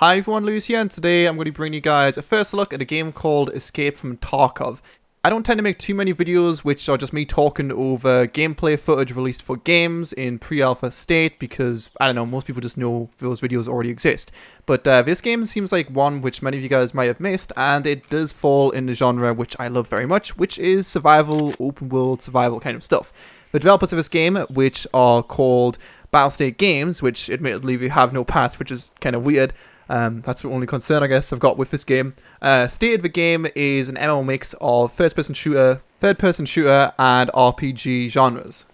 Hi everyone, Lewis here, and today I'm going to bring you guys a first look at a game called Escape from Tarkov. I don't tend to make too many videos which are just me talking over gameplay footage released for games in pre-alpha state because, I don't know, most people just know those videos already exist. But this game seems like one which many of you guys might have missed, and it does fall in the genre which I love very much, which is survival, open world, survival kind of stuff. The developers of this game, which are called Battlestate Games, which admittedly they have no past, which is kind of weird. That's the only concern I guess I've got with this game. Stated the game is an MMO mix of first-person shooter, third-person shooter, and RPG genres.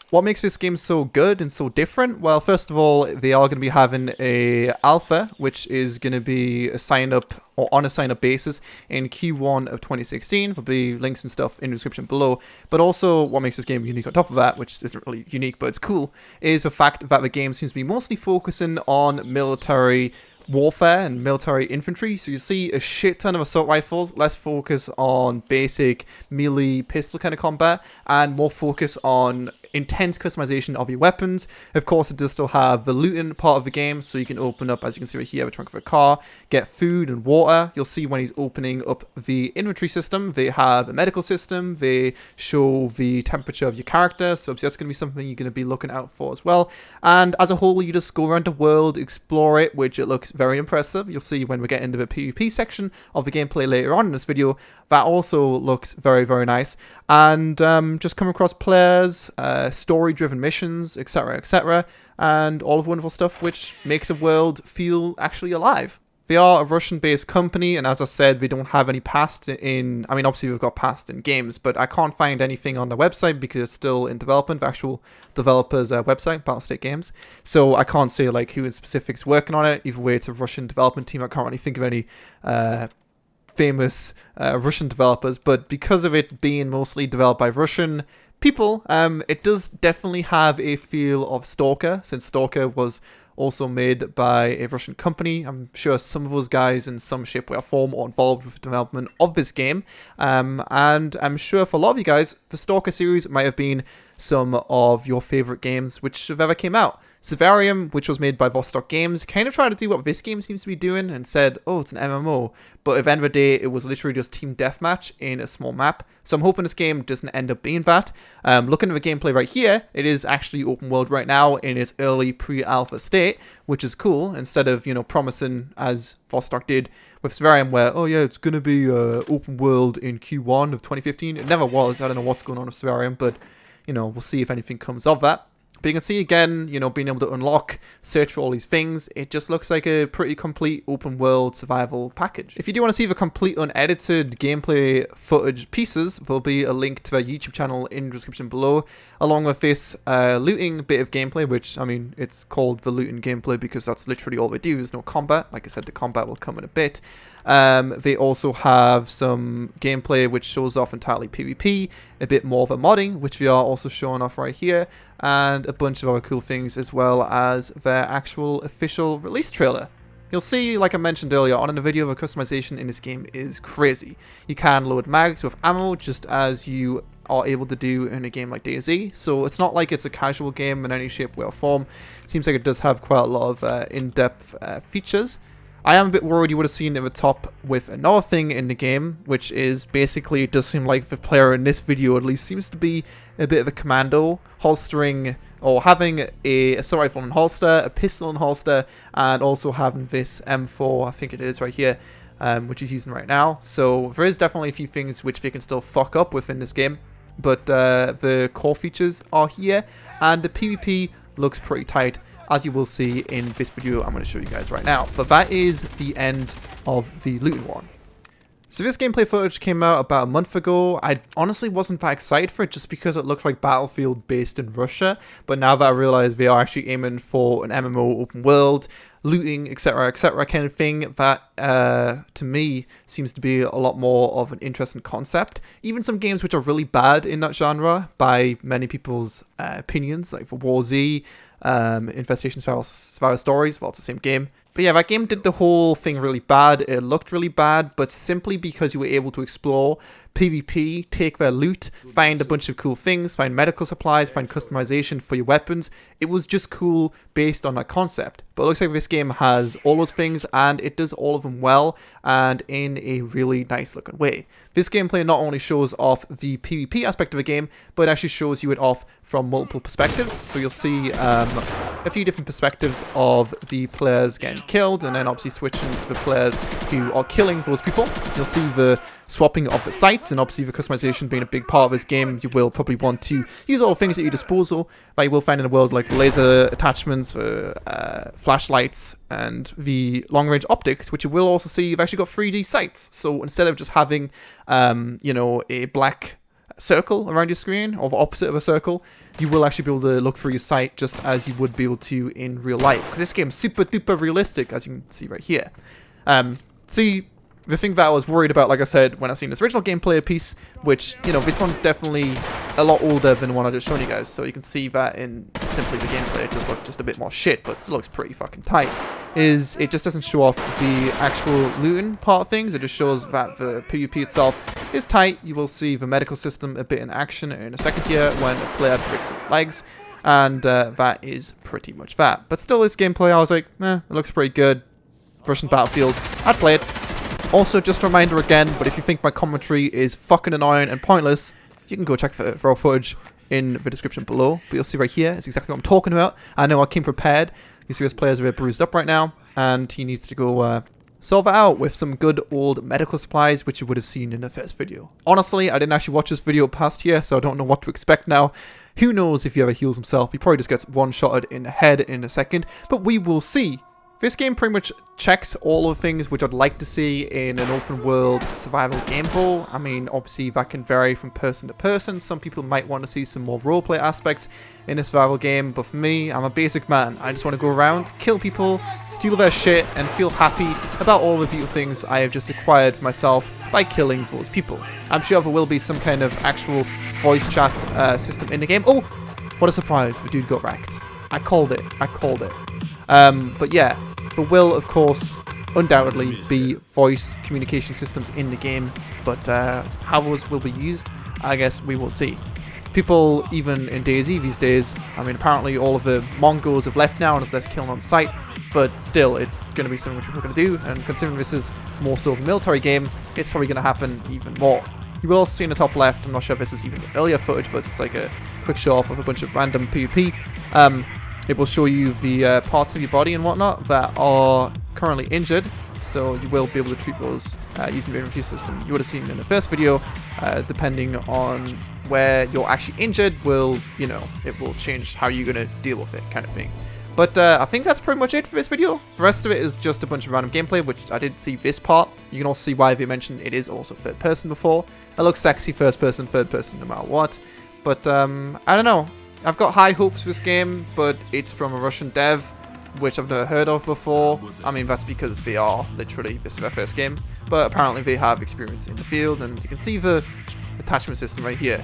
What makes this game so good and so different? Well, first of all, they are going to be having a alpha, which is going to be a sign-up or on a sign-up basis in Q1 of 2016. There'll be links and stuff in the description below. But also, what makes this game unique on top of that, which isn't really unique, but it's cool, is the fact that the game seems to be mostly focusing on military warfare and military infantry. So you see a shit ton of assault rifles, less focus on basic melee pistol kind of combat, and more focus on intense customization of your weapons. Of course, it does still have the looting part of the game, so you can open up, as you can see right here, the trunk of a car, get food and water. You'll see when he's opening up the inventory system, they have a medical system, they show the temperature of your character, so that's going to be something you're going to be looking out for as well. And as a whole, you just go around the world, explore it, which it looks very impressive. You'll see when we get into the PvP section of the gameplay later on in this video, that also looks very, very nice. And just come across players, story-driven missions, etc., and all of the wonderful stuff which makes a world feel actually alive. They are a Russian-based company, and as I said, they don't have any past in... I mean, obviously they've got past in games, but I can't find anything on their website because it's still in development, the actual developer's website, Battlestate Games. So I can't say like who in specific is working on it. Either way, it's a Russian development team. I can't really think of any famous Russian developers, but because of it being mostly developed by Russian people, it does definitely have a feel of Stalker, since Stalker was also made by a Russian company. I'm sure some of those guys in some shape or form are involved with the development of this game, and I'm sure for a lot of you guys, the Stalker series might have been some of your favorite games which have ever came out. Severium, which was made by Vostok Games, kind of tried to do what this game seems to be doing and said, oh, it's an MMO. But at the end of the day, it was literally just team deathmatch in a small map. So I'm hoping this game doesn't end up being that. Looking at the gameplay right here, it is actually open world right now in its early pre-alpha state, which is cool. Instead of, you know, promising, as Vostok did with Severium, where, oh yeah, it's going to be open world in Q1 of 2015. It never was. I don't know what's going on with Severium, but, you know, we'll see if anything comes of that. But you can see again, you know, being able to unlock, search for all these things, it just looks like a pretty complete open world survival package. If you do want to see the complete unedited gameplay footage pieces, there'll be a link to their YouTube channel in the description below, along with this looting bit of gameplay, which, I mean, it's called the looting gameplay because that's literally all they do. There's no combat. Like I said, the combat will come in a bit. They also have some gameplay which shows off entirely PvP, a bit more of a modding, which we are also showing off right here, and a bunch of other cool things, as well as their actual official release trailer. You'll see, like I mentioned earlier on in the video, the customization in this game is crazy. You can load mags with ammo just as you are able to do in a game like DayZ, so it's not like it's a casual game in any shape, way or form. Seems like it does have quite a lot of in-depth features. I am a bit worried you would have seen at the top with another thing in the game, which is basically, it does seem like the player in this video at least seems to be a bit of a commando, holstering or having a assault rifle in holster, a pistol in holster, and also having this M4, I think it is right here, which he's using right now. So there is definitely a few things which they can still fuck up within this game, but the core features are here, and the PvP looks pretty tight, as you will see in this video I'm going to show you guys right now. But that is the end of the looting one. So this gameplay footage came out about a month ago. I honestly wasn't that excited for it just because it looked like Battlefield based in Russia. But now that I realize they are actually aiming for an MMO open world, looting, etc., kind of thing, that to me seems to be a lot more of an interesting concept. Even some games which are really bad in that genre by many people's opinions, like for War Z, Infestation Survival Stories, well, it's the same game, But yeah, that game did the whole thing really bad. It looked really bad, but simply because you were able to explore PvP, take their loot, find a bunch of cool things, find medical supplies, find customization for your weapons. It was just cool based on that concept. But it looks like this game has all those things, and it does all of them well and in a really nice looking way. This gameplay not only shows off the PvP aspect of the game, but it actually shows you it off from multiple perspectives. So you'll see a few different perspectives of the players getting killed, and then obviously switching to the players who are killing those people. You'll see the swapping of the sights, and obviously the customization being a big part of this game. You will probably want to use all the things at your disposal that you will find in the world, like laser attachments, flashlights, and the long-range optics, which you will also see you've actually got 3D sights. So instead of just having, you know, a black circle around your screen, or the opposite of a circle, you will actually be able to look through your sight just as you would be able to in real life. Because this game is super duper realistic, as you can see right here. See, the thing that I was worried about, like I said, when I seen this original gameplay piece, which, you know, this one's definitely a lot older than the one I just shown you guys, so you can see that in simply the gameplay, it just looked just a bit more shit, but it still looks pretty fucking tight, is it just doesn't show off the actual looting part of things. It just shows that the PvP itself is tight. You will see the medical system a bit in action in a second here when a player breaks his legs, and that is pretty much that. But still, this gameplay, I was like, it looks pretty good. Russian Battlefield, I'd play it. Also, just a reminder again, but if you think my commentary is fucking annoying and pointless, you can go check for raw footage in the description below. But you'll see right here, it's exactly what I'm talking about. I know I came prepared. You see this player's a bit bruised up right now, and he needs to go solve it out with some good old medical supplies, which you would have seen in the first video. Honestly, I didn't actually watch this video past here, so I don't know what to expect now. Who knows if he ever heals himself. He probably just gets one-shotted in the head in a second, but we will see. This game pretty much checks all of the things which I'd like to see in an open world survival game role. I mean, obviously that can vary from person to person. Some people might want to see some more roleplay aspects in a survival game, but for me, I'm a basic man. I just want to go around, kill people, steal their shit, and feel happy about all the beautiful things I have just acquired for myself by killing those people. I'm sure there will be some kind of actual voice chat system in the game. Oh, what a surprise, the dude got wrecked. I called it. But yeah, there will, of course, undoubtedly be voice communication systems in the game, but how those will be used, I guess we will see. People, even in DayZ these days, I mean, apparently all of the Mongols have left now and there's less killing on site, but still, it's going to be something which people are going to do, and considering this is more so of a military game, it's probably going to happen even more. You will also see in the top left, I'm not sure if this is even earlier footage, but it's like a quick show off of a bunch of random PvP. It will show you the parts of your body and whatnot that are currently injured, so you will be able to treat those using the review system. You would have seen in the first video, depending on where you're actually injured, it will change how you're going to deal with it, kind of thing. But I think that's pretty much it for this video. The rest of it is just a bunch of random gameplay, which I didn't see this part. You can also see why they mentioned it is also third person before. It looks sexy first person, third person, no matter what. But I don't know. I've got high hopes for this game, but it's from a Russian dev, which I've never heard of before. I mean, that's because they are literally, this is their first game, but apparently they have experience in the field, and you can see the attachment system right here.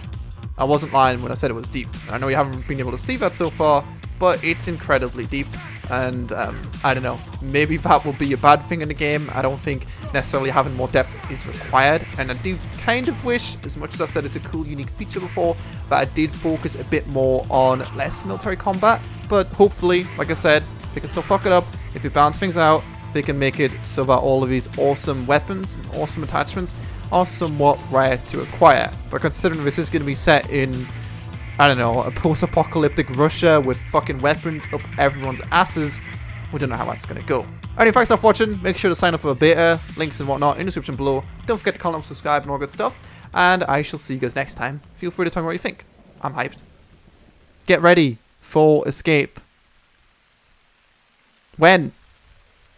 I wasn't lying when I said it was deep. I know you haven't been able to see that so far, but it's incredibly deep, and I don't know, maybe that will be a bad thing in the game. I don't think necessarily having more depth is required, and I do kind of wish, as much as I said it's a cool unique feature before, that I did focus a bit more on less military combat. But hopefully, like I said, they can still fuck it up. If you balance things out, they can make it so that all of these awesome weapons and awesome attachments are somewhat rare to acquire. But considering this is going to be set in, I don't know, a post-apocalyptic Russia with fucking weapons up everyone's asses, we don't know how that's going to go. Anyway, thanks for watching. Make sure to sign up for a beta, links and whatnot in the description below. Don't forget to comment, subscribe, and all good stuff. And I shall see you guys next time. Feel free to tell me what you think. I'm hyped. Get ready for escape. When?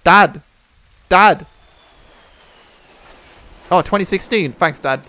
Dad. Oh, 2016. Thanks, Dad.